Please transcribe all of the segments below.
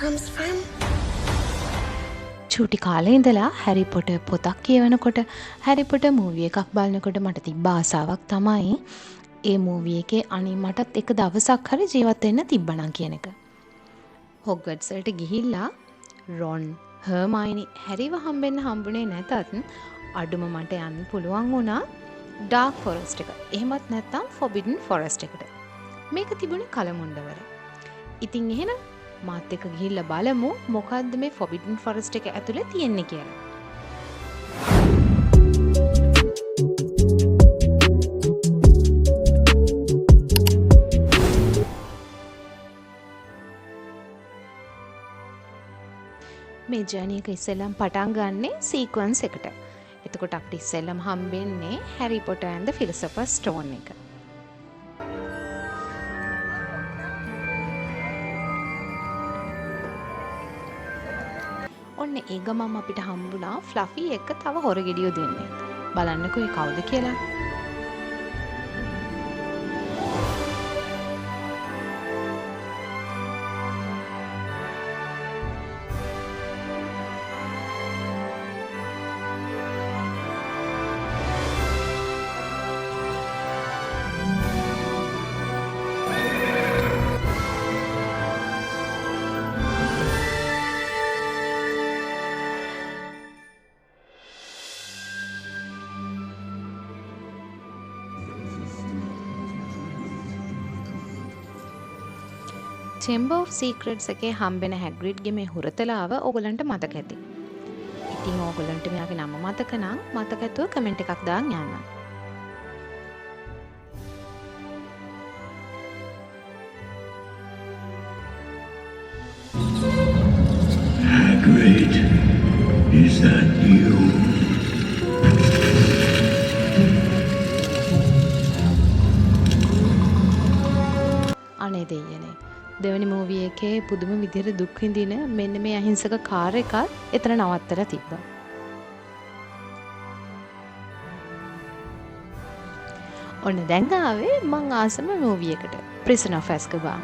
comes from. චූටි කාලේ ඉඳලා හැරි පොටර් පොතක් කියවනකොට හැරි පොටර් මූවි එකක් බලනකොට මට තිබ්බ ආසාවක් තමයි ඒ මූවි එකේ අනේ මටත් එක දවසක් හරි ජීවත් වෙන්න තිබ්බනම් කියන එක. හොග්වර්ට්ස් වලට ගිහිල්ලා රොන් හර්මයිනි හැරිව හම්බුනේ නැතත් අඩුම මට යන්න පුළුවන් වුණා ඩාර්ක් ෆොරෙස්ට් එක. එහෙමත් නැත්නම් ෆොබිඩන් ෆොරෙස්ට් එකට. මේක තිබුණේ කලමුණ්ඩවල. ඉතින් එහෙනම් මාත් එක්ක ගිහිල්ලා බලමු මොකද්ද මේ ෆොබිඩන් ෆොරෙස්ට් එක ඇතුලේ තියෙන්නේ කියලා. මේ ජර්නි එක ඉස්සෙල්ලම පටන් ගන්නේ සීක්වන්ස් එකට. එතකොට අපිට ඉස්සෙල්ලම හම්බෙන්නේ හැරි Potter and the philosopher's stone එක. ඔන්න ඒ ගමම අපිට හම්බුණා ෆ්ලෆි එක තව හොරගෙඩියෝ දෙන්නේ. බලන්නකෝ ඒ කවුද කියලා. චෙම්බර් ඔෆ් සීක්‍රට්ස් එකේ හම්බෙන හැග්‍රිඩ්ගේ මේ හුරතලාව ඕගලන්ට මතක ඇති. ඉතින් ඕගලන්ට මෙයාගේ නම මතක නම් මතක ඇතුව කමෙන්ට් එකක් දාන්න යන්න. Hagrid, is that you? අනේ දෙයියනේ. දෙවනි මූවි එකේ පුදුම විදිහට දුක් විඳින මෙන්න මේ අහිංසක කාර් එකත් එතන නවත්තලා තිබ්බා. ඔන්න දැන් ආවේ මං ආසම මූවි එකට. Prisoner of Azkaban.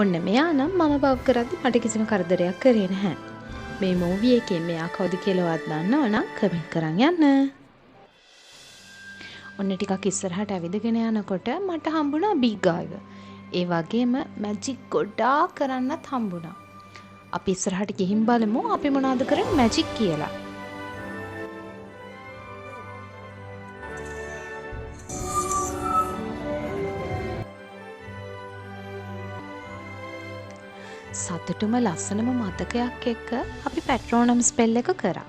ඔන්න මෙයා නම් මම බව් කරද්දි මට කිසිම කරදරයක් කරේ නැහැ. මේ මූවි එකේ මෙයා කවුද කියලාවත් දන්නව නම් කමෙන්ට් කරන් යන්න. ඔන්න ටිකක් ඉස්සරහට ඇවිදගෙන යනකොට මට හම්බුණා බීගායව. ඒ වගේම මැජික් ගොඩාක් කරන්නත් හම්බුණා. අපි ඉස්සරහට ගිහින් බලමු අපි මොනවද කරන්නේ මැජික් කියලා. සතුටුම ලස්සනම මතකයක් එක්ක අපි පැට්‍රෝනම් ස්පෙල් එක කරා.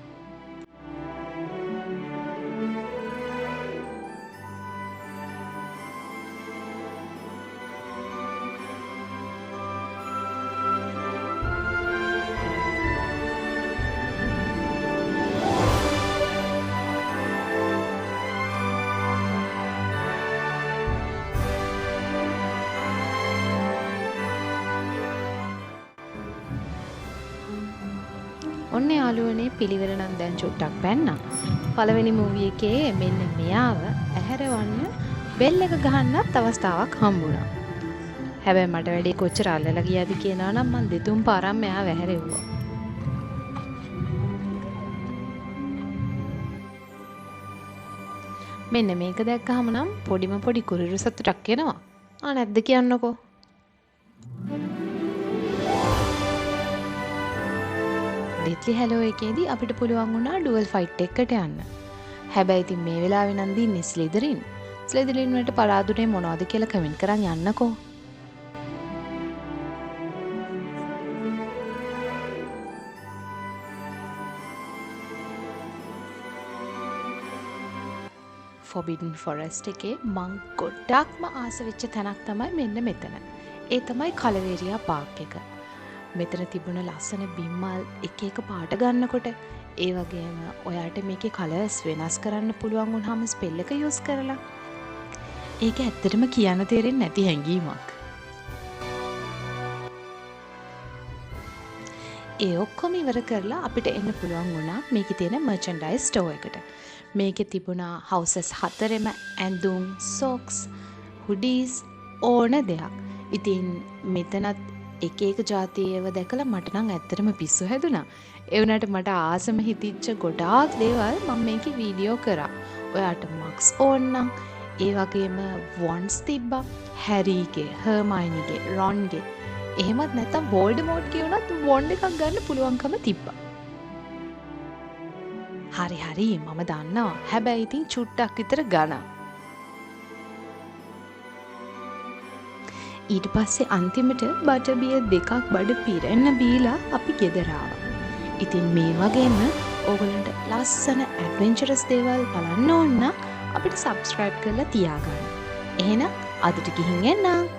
ඔන්න යාළුවනේ පිළිවෙල නම් දැන් චුට්ටක් පැන්නා. පළවෙනි මූවි එකේ මෙන්න මෙයාව ඇහැරවන්න බෙල් එක ගහන්නත් අවස්ථාවක් හම්බුණා. හැබැයි මට වැඩි කොච්චර අල්ලලා ගියාද කියනවා නම් මං දෙතුන් පාරක් මෙයාව ඇහැරෙව්වා. මෙන්න මේක දැක්කහම නම් පොඩිම පොඩි කුරිරු සතුටක් එනවා. නැද්ද කියන්නකෝ. ඩෙත්ලි හැලෝ එකේදී අපිට පුළුවන් වුණා ඩුවල් ෆයිට් එකකට යන්න. හැබැයි ඉතින් මේ වෙලාවේ නම් දින්නේ ස්ලිදරින්. ස්ලිදරින් වලට පරාදුනේ මොනවද කියලා කමෙන්ට් කරන් යන්නකෝ. ෆොබිඩන් ෆොරෙස්ට් එකේ මං ගොඩක්ම ආස වෙච්ච තැනක් තමයි මෙන්න මෙතන. ඒ තමයි කලවේරියා පාක් එක. මෙතන තිබුණ ලස්සන බිම්මල් එක එක පාට ගන්නකොට ඒ වගේම ඔයාට මේකේ කලර්ස් වෙනස් කරන්න පුළුවන් වුණාම ස්පෙල් එක යූස් කරලා ඒක ඇත්තටම කියන්න තේරෙන්නේ නැති හැඟීමක්. ඒ ඔක්කොම ඉවර කරලා අපිට එන්න පුළුවන් වුණා මේකේ තියෙන මර්චන්ඩයිස් ස්ටෝර් එකට. මේකේ තිබුණා හවුසස් 4ෙම ඇඳුම්, සොක්ස්, හුඩීස්, ඕන දෙයක්. ඉතින් මෙතනත් එක එක ජාතියව දැකලා මට නම් ඇත්තටම පිස්සු හැදුනා. ඒ වුණාට මට ආසම හිතිච්ච ගොඩාක් දේවල් මම මේකේ වීඩියෝ කරා. ඔයාට මක්ස් ඕන නම් ඒ වගේම වොන්ස් තිබ්බා. හැරීගේ, හර්මයිනිගේ, රොන්ගේ. එහෙමත් නැත්නම් වෝල්ඩමෝට්ගේ උනත් වොන්ඩ් එකක් ගන්න පුළුවන්කම තිබ්බා. හරි මම දන්නවා. හැබැයි ඉතින් චුට්ටක් විතර ගණන්. ඊට පස්සේ අන්තිමට බටර්බියර් 2ක් බඩ පිරෙන්න බීලා අපි ගෙදර ආවා. ඉතින් මේ වගේම ඕගොල්ලන්ට ලස්සන ඇඩ්වෙන්චරස් දේවල් බලන්න ඕන නම් අපිට සබ්ස්ක්‍රයිබ් කරලා තියාගන්න. එහෙනම් අදට ගිහින් එන්නම්.